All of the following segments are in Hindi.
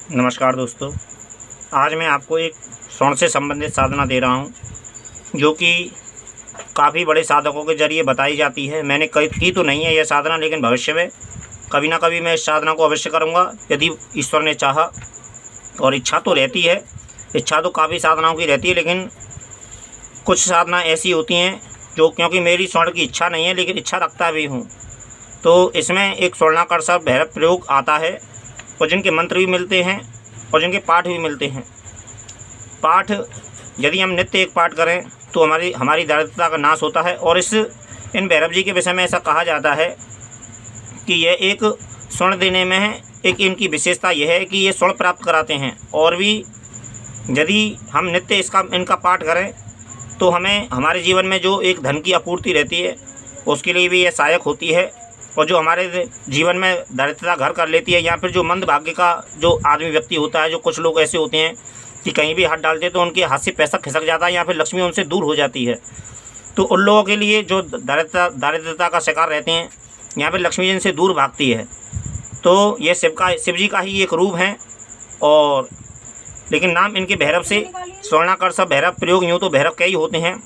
नमस्कार दोस्तों, आज मैं आपको एक स्वर्ण से संबंधित साधना दे रहा हूं, जो कि काफ़ी बड़े साधकों के ज़रिए बताई जाती है। मैंने की तो नहीं है यह साधना, लेकिन भविष्य में कभी ना कभी मैं इस साधना को अवश्य करूंगा, यदि ईश्वर ने चाहा। और इच्छा तो रहती है, इच्छा तो काफ़ी साधनाओं की रहती है, लेकिन कुछ साधना ऐसी होती हैं जो, क्योंकि मेरी स्वर्ण की इच्छा नहीं है लेकिन इच्छा रखता भी हूँ, तो इसमें एक स्वर्णाकर सा भैरव प्रयोग आता है, और जिनके मंत्र भी मिलते हैं और जिनके पाठ भी मिलते हैं। पाठ यदि हम नित्य एक पाठ करें तो हमारी दारिद्रता का नाश होता है। और इन भैरव जी के विषय में ऐसा कहा जाता है कि यह एक स्वर्ण देने में है। एक इनकी विशेषता यह है कि ये स्वर्ण प्राप्त कराते हैं, और भी यदि हम नित्य इनका पाठ करें तो हमें हमारे जीवन में जो एक धन की आपूर्ति रहती है उसके लिए भी यह सहायक होती है। और जो हमारे जीवन में दारिद्रता घर कर लेती है, या फिर जो मंद भाग्य का जो आदमी व्यक्ति होता है, जो कुछ लोग ऐसे होते हैं कि कहीं भी हाथ डालते हैं तो उनके हाथ से पैसा खिसक जाता है, या फिर लक्ष्मी उनसे दूर हो जाती है। तो उन लोगों के लिए जो दारिद्रता का शिकार रहते हैं, यहाँ पर लक्ष्मी जी इनसे दूर भागती है। तो ये शिव जी का ही एक रूप है। और लेकिन नाम इनके भैरव से स्वर्णाकर सा भैरव प्रयोग, यूँ तो भैरव कई होते हैं,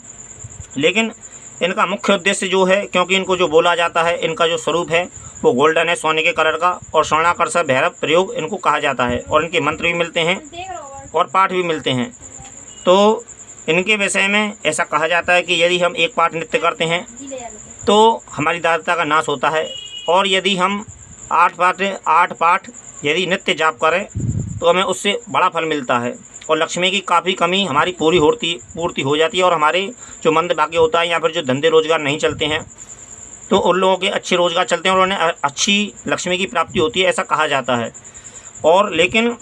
लेकिन इनका मुख्य उद्देश्य जो है, क्योंकि इनको जो बोला जाता है, इनका जो स्वरूप है वो गोल्डन है, सोने के कलर का, और स्वर्णाकर सा भैरव प्रयोग इनको कहा जाता है। और इनके मंत्र भी मिलते हैं और पाठ भी मिलते हैं। तो इनके विषय में ऐसा कहा जाता है कि यदि हम एक पाठ नित्य करते हैं तो हमारी दारिद्रता का नाश होता है। और यदि हम 8 पाठ यदि नित्य जाप करें तो हमें उससे बड़ा फल मिलता है, और लक्ष्मी की काफ़ी कमी हमारी पूर्ति हो जाती है। और हमारे जो मंद भाग्य होता है, या फिर जो धंधे रोजगार नहीं चलते हैं, तो उन लोगों के अच्छे रोजगार चलते हैं और उन्हें अच्छी लक्ष्मी की प्राप्ति होती है, ऐसा कहा जाता है। और लेकिन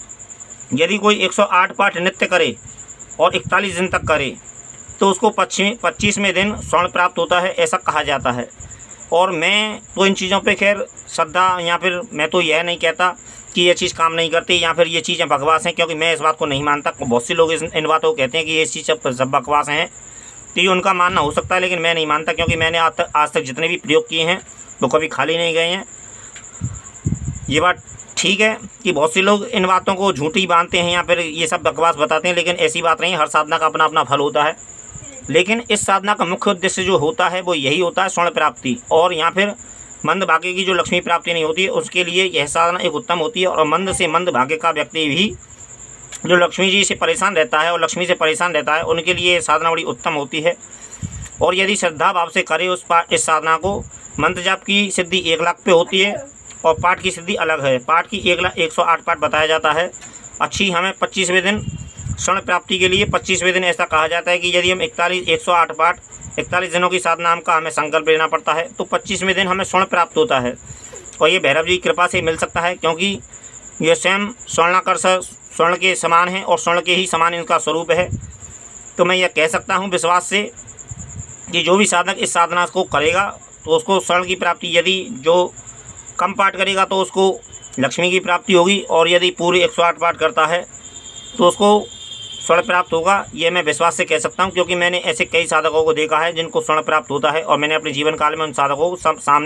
यदि कोई 108 पाठ नित्य करे और 41 दिन तक करे तो उसको 25वें दिन स्वर्ण प्राप्त होता है, ऐसा कहा जाता है। और मैं तो इन चीज़ों पे खैर श्रद्धा, या फिर मैं तो यह नहीं कहता कि ये चीज़ काम नहीं करती, या फिर ये चीज़ें बकवास हैं, क्योंकि मैं इस बात को नहीं मानता। बहुत से लोग इन बातों को कहते हैं कि ये चीज़ सब बकवास हैं, तो ये उनका मानना हो सकता है, लेकिन मैं नहीं मानता, क्योंकि मैंने आज तक जितने भी प्रयोग किए हैं वो कभी खाली नहीं गए हैं। ये बात ठीक है कि बहुत से लोग इन बातों को झूठी मानते हैं, या फिर ये सब बकवास बताते हैं, लेकिन ऐसी बात नहीं। हर साधना का अपना अपना फल होता है, लेकिन इस साधना का मुख्य उद्देश्य जो होता है वो यही होता है, स्वर्ण प्राप्ति। और यहाँ फिर मंद भाग्य की जो लक्ष्मी प्राप्ति नहीं होती है उसके लिए यह साधना एक उत्तम होती है। और मंद से मंद भाग्य का व्यक्ति भी जो लक्ष्मी जी से परेशान रहता है और लक्ष्मी से परेशान रहता है, उनके लिए ये साधना बड़ी उत्तम होती है। और यदि श्रद्धा भाव से करे इस साधना को, मंत्र जाप की सिद्धि 1 लाख पे होती है, और पाठ की सिद्धि अलग है। पाठ की 108 पाठ बताया जाता है। अच्छी हमें 25वें दिन स्वर्ण प्राप्ति के लिए 25वें दिन ऐसा कहा जाता है कि यदि हम 108 पाठ 41 दिनों की साधना का हमें संकल्प लेना पड़ता है, तो 25वें दिन हमें स्वर्ण प्राप्त होता है। और ये भैरव जी की कृपा से मिल सकता है, क्योंकि ये स्वयं स्वर्णाकर स्वर्ण के समान है, और स्वर्ण के ही समान इनका स्वरूप है। तो मैं यह कह सकता हूँ विश्वास से कि जो भी साधक इस साधना को करेगा तो उसको स्वर्ण की प्राप्ति, यदि जो कम पाठ करेगा तो उसको लक्ष्मी की प्राप्ति होगी, और यदि पूरे 108 पाठ करता है तो उसको स्वर्ण प्राप्त होगा। ये मैं विश्वास से कह सकता हूँ, क्योंकि मैंने ऐसे कई साधकों को देखा है जिनको स्वर्ण प्राप्त होता है, और मैंने अपने जीवन काल में उन साधकों को सामना